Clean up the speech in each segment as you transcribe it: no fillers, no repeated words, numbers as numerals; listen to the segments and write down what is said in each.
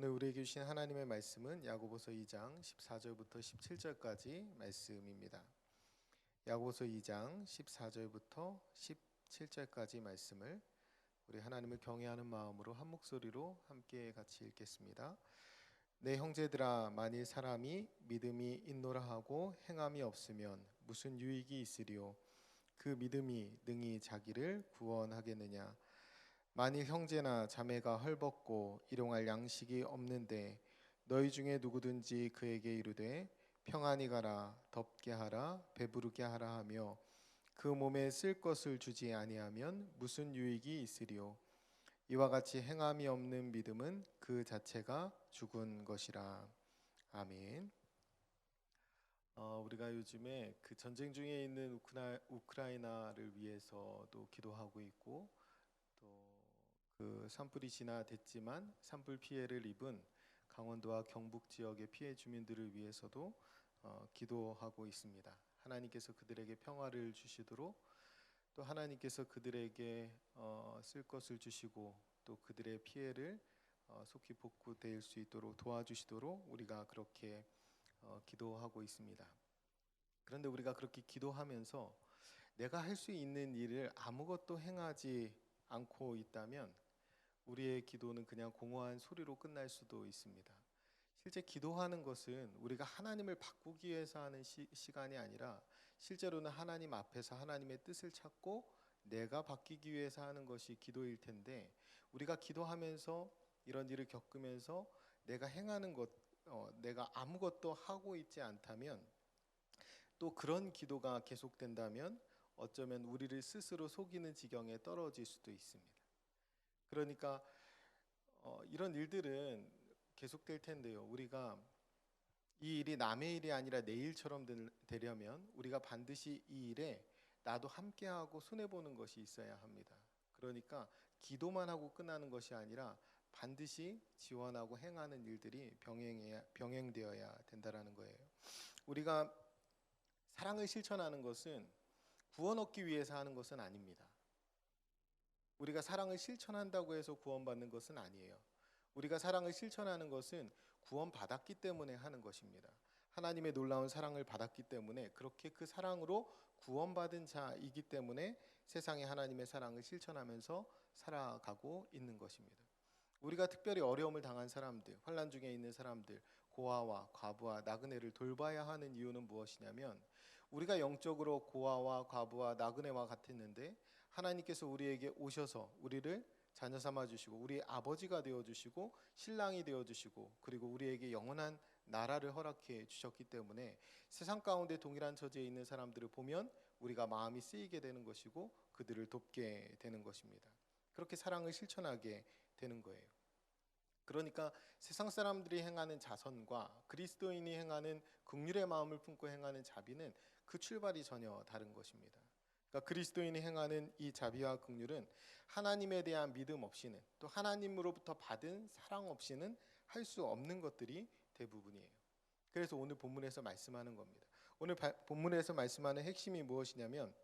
오늘 우리에게 주신 하나님의 말씀은 야고보서 2장 14절부터 17절까지 말씀입니다. 야고보서 2장 14절부터 17절까지 말씀을 우리 하나님을 경외하는 마음으로 한 목소리로 함께 같이 읽겠습니다. 내 형제들아, 만일 사람이 믿음이 있노라 하고 행함이 없으면 무슨 유익이 있으리요? 그 믿음이 능히 자기를 구원하겠느냐? 만일 형제나 자매가 헐벗고 일용할 양식이 없는데 너희 중에 누구든지 그에게 이르되 평안히 가라, 덥게 하라, 배부르게 하라 하며 그 몸에 쓸 것을 주지 아니하면 무슨 유익이 있으리요? 이와 같이 행함이 없는 믿음은 그 자체가 죽은 것이라. 아멘. 우리가 요즘에 그 전쟁 중에 있는 우크라이나를 위해서도 기도하고 있고, 또 그 산불이 진화됐지만 산불 피해를 입은 강원도와 경북 지역의 피해 주민들을 위해서도 기도하고 있습니다. 하나님께서 그들에게 평화를 주시도록, 또 하나님께서 그들에게 쓸 것을 주시고, 또 그들의 피해를 속히 복구될 수 있도록 도와주시도록 우리가 그렇게 기도하고 있습니다. 그런데 우리가 그렇게 기도하면서 내가 할 수 있는 일을 아무것도 행하지 않고 있다면 우리의 기도는 그냥 공허한 소리로 끝날 수도 있습니다. 실제 기도하는 것은 우리가 하나님을 바꾸기 위해서 하는 시간이 아니라 실제로는 하나님 앞에서 하나님의 뜻을 찾고 내가 바뀌기 위해서 하는 것이 기도일 텐데, 우리가 기도하면서 이런 일을 겪으면서 내가 행하는 것, 내가 아무것도 하고 있지 않다면, 또 그런 기도가 계속된다면 어쩌면 우리를 스스로 속이는 지경에 떨어질 수도 있습니다. 그러니까 이런 일들은 계속될 텐데요. 우리가 이 일이 남의 일이 아니라 내 일처럼 되려면 우리가 반드시 이 일에 나도 함께하고 손해보는 것이 있어야 합니다. 그러니까 기도만 하고 끝나는 것이 아니라 반드시 지원하고 행하는 일들이 병행되어야 된다라는 거예요. 우리가 사랑을 실천하는 것은 구원 얻기 위해서 하는 것은 아닙니다. 우리가 사랑을 실천한다고 해서 구원받는 것은 아니에요. 우리가 사랑을 실천하는 것은 구원받았기 때문에 하는 것입니다. 하나님의 놀라운 사랑을 받았기 때문에, 그렇게 그 사랑으로 구원받은 자이기 때문에 세상에 하나님의 사랑을 실천하면서 살아가고 있는 것입니다. 우리가 특별히 어려움을 당한 사람들, 환난 중에 있는 사람들, 고아와 과부와 나그네를 돌봐야 하는 이유는 무엇이냐면, 우리가 영적으로 고아와 과부와 나그네와 같았는데 하나님께서 우리에게 오셔서 우리를 자녀 삼아 주시고 우리의 아버지가 되어 주시고 신랑이 되어 주시고, 그리고 우리에게 영원한 나라를 허락해 주셨기 때문에 세상 가운데 동일한 처지에 있는 사람들을 보면 우리가 마음이 쓰이게 되는 것이고 그들을 돕게 되는 것입니다. 그렇게 사랑을 실천하게 되는 거예요. 그러니까 세상 사람들이 행하는 자선과 그리스도인이 행하는 긍휼의 마음을 품고 행하는 자비는 그 출발이 전혀 다른 것입니다. 그러니까 그리스도인이 행하는 이 자비와 긍휼은 하나님에 대한 믿음 없이는, 또 하나님으로부터 받은 사랑 없이는 할 수 없는 것들이 대부분이에요. 그래서 오늘 본문에서 말씀하는 겁니다. 오늘 본문에서 말씀하는 핵심이 무엇이냐면,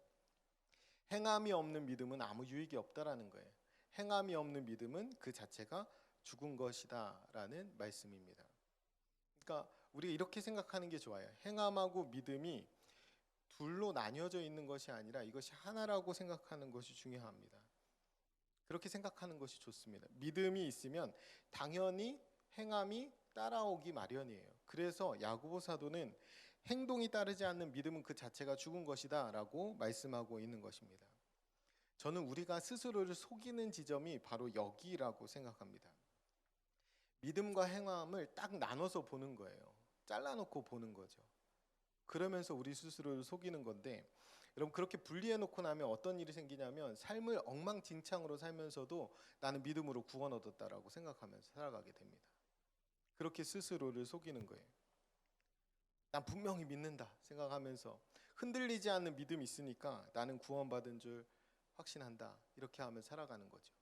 행함이 없는 믿음은 아무 유익이 없다라는 거예요. 행함이 없는 믿음은 그 자체가 죽은 것이다라는 말씀입니다. 그러니까 우리가 이렇게 생각하는 게 좋아요. 행함하고 믿음이 둘로 나뉘어져 있는 것이 아니라 이것이 하나라고 생각하는 것이 중요합니다. 그렇게 생각하는 것이 좋습니다. 믿음이 있으면 당연히 행함이 따라오기 마련이에요. 그래서 야고보 사도는 행동이 따르지 않는 믿음은 그 자체가 죽은 것이다 라고 말씀하고 있는 것입니다. 저는 우리가 스스로를 속이는 지점이 바로 여기라고 생각합니다. 믿음과 행함을 딱 나눠서 보는 거예요. 잘라놓고 보는 거죠. 그러면서 우리 스스로를 속이는 건데, 여러분, 그렇게 분리해 놓고 나면 어떤 일이 생기냐면 삶을 엉망진창으로 살면서도 나는 믿음으로 구원 얻었다라고 생각하면서 살아가게 됩니다. 그렇게 스스로를 속이는 거예요. 난 분명히 믿는다 생각하면서 흔들리지 않는 믿음이 있으니까 나는 구원받은 줄 확신한다, 이렇게 하면 살아가는 거죠.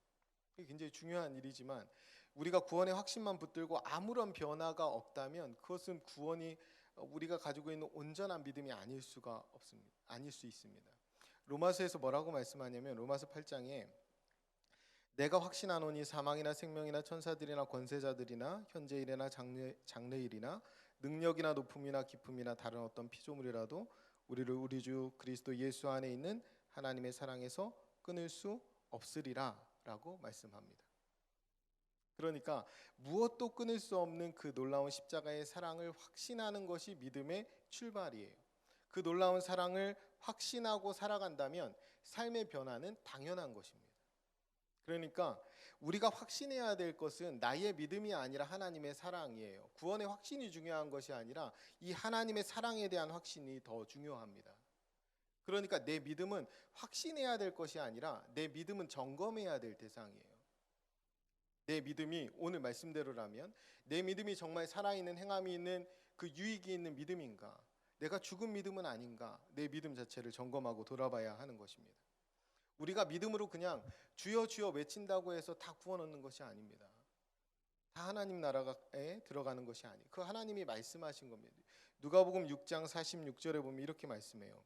이게 굉장히 중요한 일이지만 우리가 구원의 확신만 붙들고 아무런 변화가 없다면 그것은 구원이 우리가 가지고 있는 온전한 믿음이 아닐 수 있습니다. 로마서에서 뭐라고 말씀하냐면, 로마서 8장에 내가 확신하노니 사망이나 생명이나 천사들이나 권세자들이나 현재일이나 장래일이나 능력이나 높음이나 기쁨이나 다른 어떤 피조물이라도 우리를 우리 주 그리스도 예수 안에 있는 하나님의 사랑에서 끊을 수 없으리라라고 말씀합니다. 그러니까 무엇도 끊을 수 없는 그 놀라운 십자가의 사랑을 확신하는 것이 믿음의 출발이에요. 그 놀라운 사랑을 확신하고 살아간다면 삶의 변화는 당연한 것입니다. 그러니까 우리가 확신해야 될 것은 나의 믿음이 아니라 하나님의 사랑이에요. 구원의 확신이 중요한 것이 아니라 이 하나님의 사랑에 대한 확신이 더 중요합니다. 그러니까 내 믿음은 확신해야 될 것이 아니라 내 믿음은 점검해야 될 대상이에요. 내 믿음이 오늘 말씀대로라면 내 믿음이 정말 살아있는 행함이 있는 그 유익이 있는 믿음인가? 내가 죽은 믿음은 아닌가? 내 믿음 자체를 점검하고 돌아봐야 하는 것입니다. 우리가 믿음으로 그냥 주여 주여 외친다고 해서 다 구원 얻는 것이 아닙니다. 다 하나님 나라에 들어가는 것이 아니에요. 그 하나님이 말씀하신 겁니다. 누가복음 6장 46절에 보면 이렇게 말씀해요.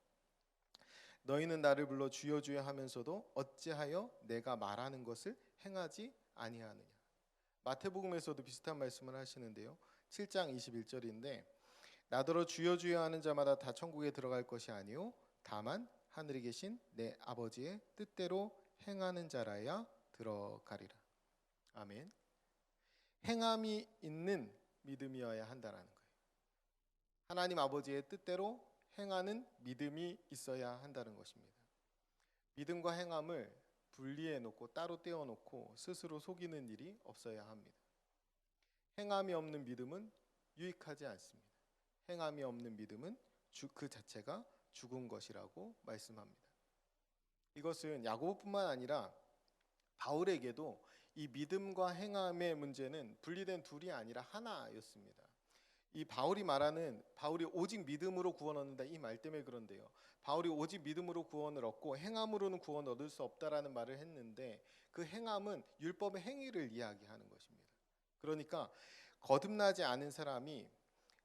너희는 나를 불러 주여 주여 하면서도 어찌하여 내가 말하는 것을 행하지 아니하느냐. 마태복음에서도 비슷한 말씀을 하시는데요. 7장 21절인데 나더러 주여 주여 하는 자마다 다 천국에 들어갈 것이 아니요 다만 하늘에 계신 내 아버지의 뜻대로 행하는 자라야 들어가리라. 아멘. 행함이 있는 믿음이어야 한다라는 거예요. 하나님 아버지의 뜻대로 행하는 믿음이 있어야 한다는 것입니다. 믿음과 행함을 분리해 놓고 따로 떼어 놓고 스스로 속이는 일이 없어야 합니다. 행함이 없는 믿음은 유익하지 않습니다. 행함이 없는 믿음은 그 자체가 죽은 것이라고 말씀합니다. 이것은 야고보뿐만 아니라 바울에게도 이 믿음과 행함의 문제는 분리된 둘이 아니라 하나였습니다. 이 바울이 말하는 바울이 오직 믿음으로 구원 얻는다 이 말 때문에 그런데요. 바울이 오직 믿음으로 구원을 얻고 행함으로는 구원 얻을 수 없다라는 말을 했는데 그 행함은 율법의 행위를 이야기하는 것입니다. 그러니까 거듭나지 않은 사람이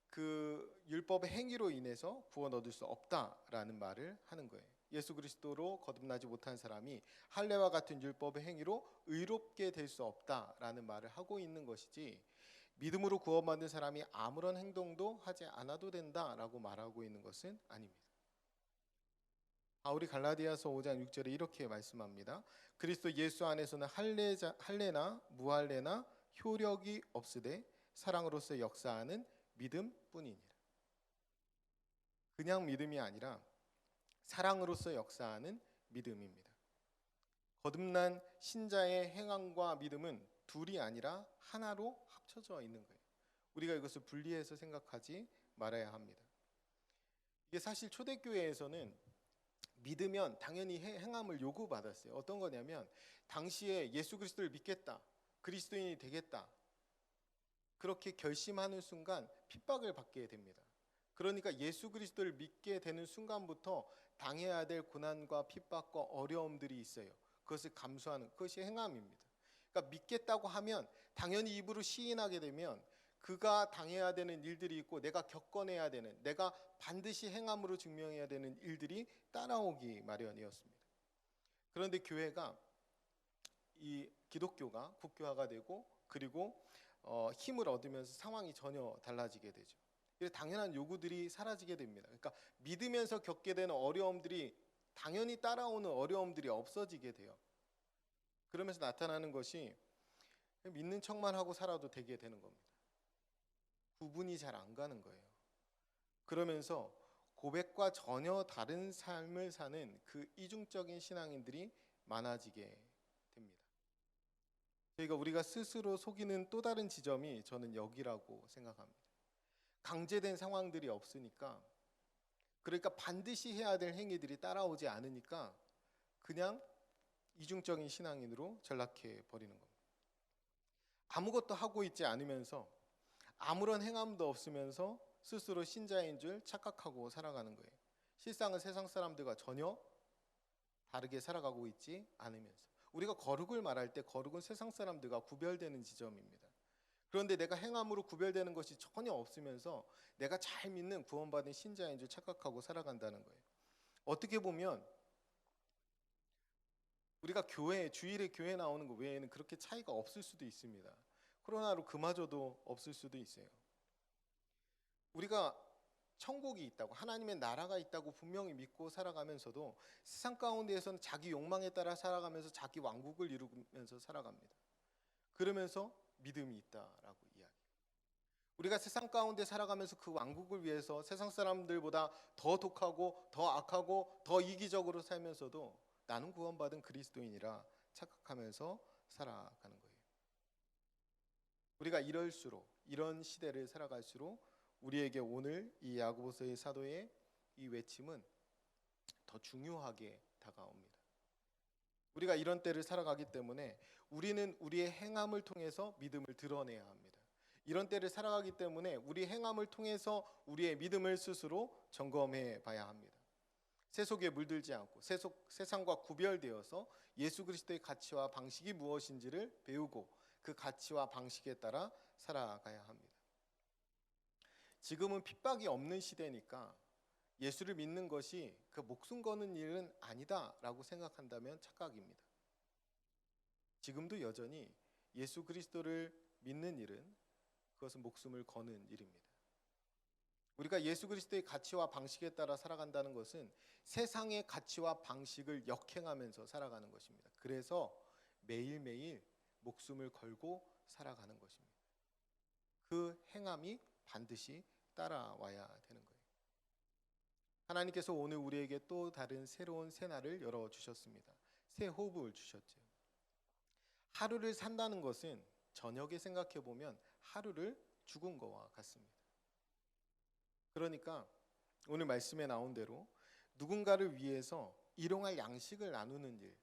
그 율법의 행위로 인해서 구원 얻을 수 없다라는 말을 하는 거예요. 예수 그리스도로 거듭나지 못한 사람이 할례와 같은 율법의 행위로 의롭게 될 수 없다라는 말을 하고 있는 것이지 믿음으로 구원받은 사람이 아무런 행동도 하지 않아도 된다라고 말하고 있는 것은 아닙니다. 바울이 갈라디아서 5장 6절에 이렇게 말씀합니다. 그리스도 예수 안에서는 할례나 무할례나 효력이 없으되 사랑으로서 역사하는 믿음뿐이니라. 그냥 믿음이 아니라 사랑으로서 역사하는 믿음입니다. 거듭난 신자의 행함과 믿음은 둘이 아니라 하나로 합쳐져 있는 거예요. 우리가 이것을 분리해서 생각하지 말아야 합니다. 이게 사실 초대교회에서는 믿으면 당연히 행함을 요구받았어요. 어떤 거냐면 당시에 예수 그리스도를 믿겠다, 그리스도인이 되겠다 그렇게 결심하는 순간 핍박을 받게 됩니다. 그러니까 예수 그리스도를 믿게 되는 순간부터 당해야 될 고난과 핍박과 어려움들이 있어요. 그것을 감수하는 그것이 행함입니다. 그러니까 믿겠다고 하면 당연히 입으로 시인하게 되면 그가 당해야 되는 일들이 있고 내가 겪어내야 되는 내가 반드시 행함으로 증명해야 되는 일들이 따라오기 마련이었습니다. 그런데 교회가 이 기독교가 국교화가 되고 그리고 힘을 얻으면서 상황이 전혀 달라지게 되죠. 그래서 당연한 요구들이 사라지게 됩니다. 그러니까 믿으면서 겪게 되는 어려움들이 당연히 따라오는 어려움들이 없어지게 돼요. 그러면서 나타나는 것이 믿는 척만 하고 살아도 되게 되는 겁니다. 구분이 잘 안 가는 거예요. 그러면서 고백과 전혀 다른 삶을 사는 그 이중적인 신앙인들이 많아지게 됩니다. 그러니까 우리가 스스로 속이는 또 다른 지점이 저는 여기라고 생각합니다. 강제된 상황들이 없으니까 그러니까 반드시 해야 될 행위들이 따라오지 않으니까 그냥 이중적인 신앙인으로 전락해 버리는 겁니다. 아무것도 하고 있지 않으면서 아무런 행함도 없으면서 스스로 신자인 줄 착각하고 살아가는 거예요. 실상은 세상 사람들과 전혀 다르게 살아가고 있지 않으면서 우리가 거룩을 말할 때 거룩은 세상 사람들과 구별되는 지점입니다. 그런데 내가 행함으로 구별되는 것이 전혀 없으면서 내가 잘 믿는 구원받은 신자인 줄 착각하고 살아간다는 거예요. 어떻게 보면 우리가 주일에 교회 나오는 것 외에는 그렇게 차이가 없을 수도 있습니다. 코로나로 그마저도 없을 수도 있어요. 우리가 천국이 있다고, 하나님의 나라가 있다고 분명히 믿고 살아가면서도 세상 가운데에서는 자기 욕망에 따라 살아가면서 자기 왕국을 이루면서 살아갑니다. 그러면서 믿음이 있다라고 이야기. 우리가 세상 가운데 살아가면서 그 왕국을 위해서 세상 사람들보다 더 독하고 더 악하고 더 이기적으로 살면서도 나는 구원받은 그리스도인이라 착각하면서 살아가는 거예요. 우리가 이런 시대를 살아갈수록 우리에게 오늘 이 야고보서의 사도의 이 외침은 더 중요하게 다가옵니다. 우리가 이런 때를 살아가기 때문에 우리는 우리의 행함을 통해서 믿음을 드러내야 합니다. 이런 때를 살아가기 때문에 우리 행함을 통해서 우리의 믿음을 스스로 점검해 봐야 합니다. 세속에 물들지 않고 세상과 구별되어서 예수 그리스도의 가치와 방식이 무엇인지를 배우고 그 가치와 방식에 따라 살아가야 합니다. 지금은 핍박이 없는 시대니까 예수를 믿는 것이 그 목숨 거는 일은 아니다라고 생각한다면 착각입니다. 지금도 여전히 예수 그리스도를 믿는 일은 그것은 목숨을 거는 일입니다. 우리가 예수 그리스도의 가치와 방식에 따라 살아간다는 것은 세상의 가치와 방식을 역행하면서 살아가는 것입니다. 그래서 매일매일 목숨을 걸고 살아가는 것입니다. 그 행함이 반드시 따라와야 되는 거예요. 하나님께서 오늘 우리에게 또 다른 새로운 새날을 열어주셨습니다. 새 호흡을 주셨죠. 하루를 산다는 것은 저녁에 생각해 보면 하루를 죽은 것과 같습니다. 그러니까 오늘 말씀에 나온 대로 누군가를 위해서 일용할 양식을 나누는 일,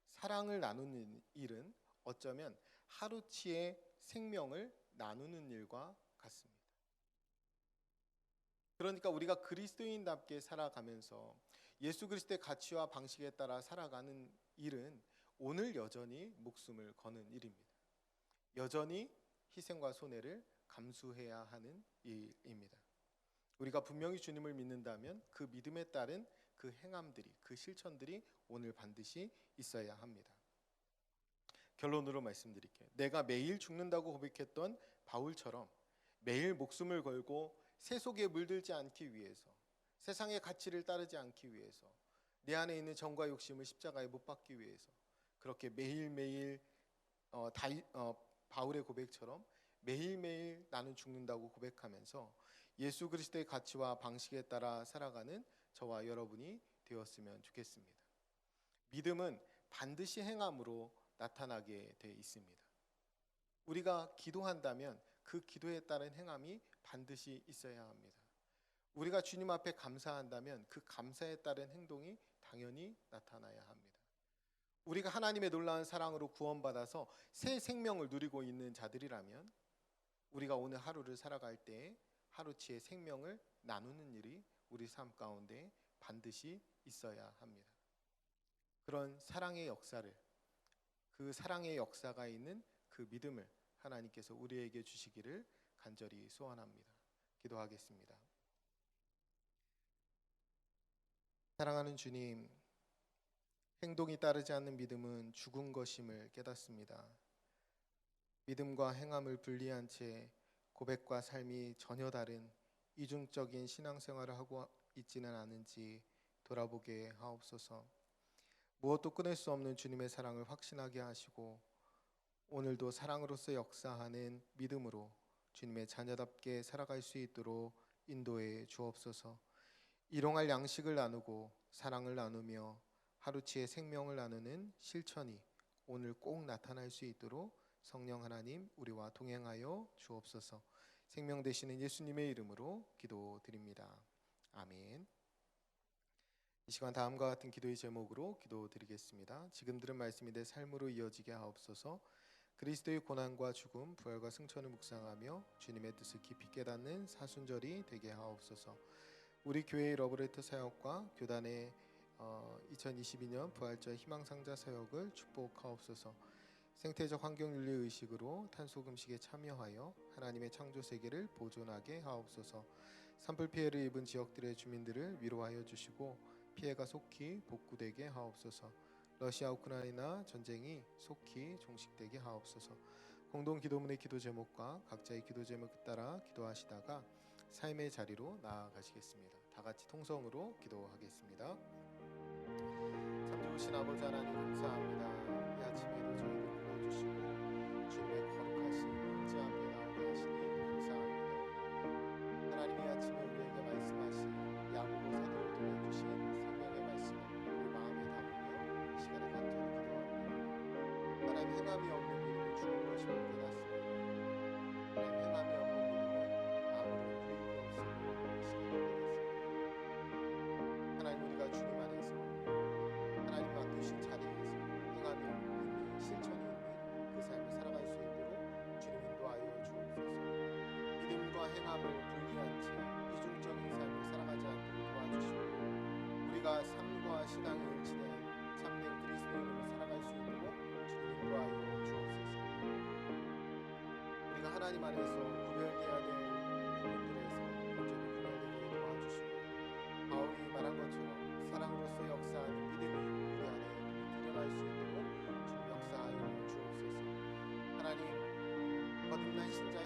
사랑을 나누는 일은 어쩌면 하루치의 생명을 나누는 일과 같습니다. 그러니까 우리가 그리스도인답게 살아가면서 예수 그리스도의 가치와 방식에 따라 살아가는 일은 오늘 여전히 목숨을 거는 일입니다. 여전히 희생과 손해를 감수해야 하는 일입니다. 우리가 분명히 주님을 믿는다면 그 믿음에 따른 그 행함들이, 그 실천들이 오늘 반드시 있어야 합니다. 결론으로 말씀드릴게요. 내가 매일 죽는다고 고백했던 바울처럼 매일 목숨을 걸고 세속에 물들지 않기 위해서, 세상의 가치를 따르지 않기 위해서, 내 안에 있는 정과 욕심을 십자가에 못 박기 위해서 그렇게 매일매일 바울의 고백처럼 매일매일 나는 죽는다고 고백하면서 예수 그리스도의 가치와 방식에 따라 살아가는 저와 여러분이 되었으면 좋겠습니다. 믿음은 반드시 행함으로 나타나게 돼 있습니다. 우리가 기도한다면 그 기도에 따른 행함이 반드시 있어야 합니다. 우리가 주님 앞에 감사한다면 그 감사에 따른 행동이 당연히 나타나야 합니다. 우리가 하나님의 놀라운 사랑으로 구원받아서 새 생명을 누리고 있는 자들이라면 우리가 오늘 하루를 살아갈 때 하루치의 생명을 나누는 일이 우리 삶 가운데 반드시 있어야 합니다. 그런 사랑의 역사를, 그 사랑의 역사가 있는 그 믿음을 하나님께서 우리에게 주시기를 간절히 소원합니다. 기도하겠습니다. 사랑하는 주님, 행동이 따르지 않는 믿음은 죽은 것임을 깨닫습니다. 믿음과 행함을 분리한 채 고백과 삶이 전혀 다른 이중적인 신앙생활을 하고 있지는 않은지 돌아보게 하옵소서. 무엇도 끊을 수 없는 주님의 사랑을 확신하게 하시고 오늘도 사랑으로서 역사하는 믿음으로 주님의 자녀답게 살아갈 수 있도록 인도해 주옵소서. 일용할 양식을 나누고 사랑을 나누며 하루치의 생명을 나누는 실천이 오늘 꼭 나타날 수 있도록 성령 하나님 우리와 동행하여 주옵소서. 생명 되시는 예수님의 이름으로 기도드립니다. 아멘. 이 시간 다음과 같은 기도의 제목으로 기도드리겠습니다. 지금 들은 말씀이 내 삶으로 이어지게 하옵소서. 그리스도의 고난과 죽음, 부활과 승천을 묵상하며 주님의 뜻을 깊이 깨닫는 사순절이 되게 하옵소서. 우리 교회의 러브레터 사역과 교단의 2022년 부활절 희망상자 사역을 축복하옵소서. 생태적 환경윤리 의식으로 탄소금식에 참여하여 하나님의 창조 세계를 보존하게 하옵소서. 산불 피해를 입은 지역들의 주민들을 위로하여 주시고 피해가 속히 복구되게 하옵소서. 러시아 우크라이나 전쟁이 속히 종식되게 하옵소서. 공동 기도문의 기도 제목과 각자의 기도 제목에 따라 기도하시다가 삶의 자리로 나아가시겠습니다. 다 같이 통성으로 기도하겠습니다. 참 좋으신 아버지 하나님 감사합니다. 이 아침에도 저희를 불러주시고 주님의 거룩하신 임재 앞에 나오게 하시니 감사합니다. 하나님 이 아침에 우리에게 말씀하신 야고보 사도를 통해 주신 생명의 말씀을 우리 마음에 담으며 이 시간에 간절히 기도합니다. 하나님 행함이 없는 믿음은 죽은 것임을 깨닫습니다. 하나님 행함이 없는 믿음은 아무런 유익이 없음을 이 시간에 깨닫습니다. 하나님 우리가 주님 안에서 하나님 맡기신 자리에서 행함이 있는 실천이 있는 그 삶을 살아갈 수 있도록 주님 인도하여 주옵소서. 믿음과 행함을 분리한 채 이중적인 삶을 살아가지 않도록 도와주시고 우리가 삶과 신앙이 일치된 참된 그리스도인으로 살아갈 수 있도록 주님 인도하여 주옵소서. 우리가 하나님 안에서 구별되어야 될 부분들에서 온전히 구별되게 도와주시고 바울이 말한 것처럼 사랑으로서 역사하는 믿음이 우리 안에 드러날 수 있도록 주님 역사하여 주옵소서. 하나님 거듭난 신자의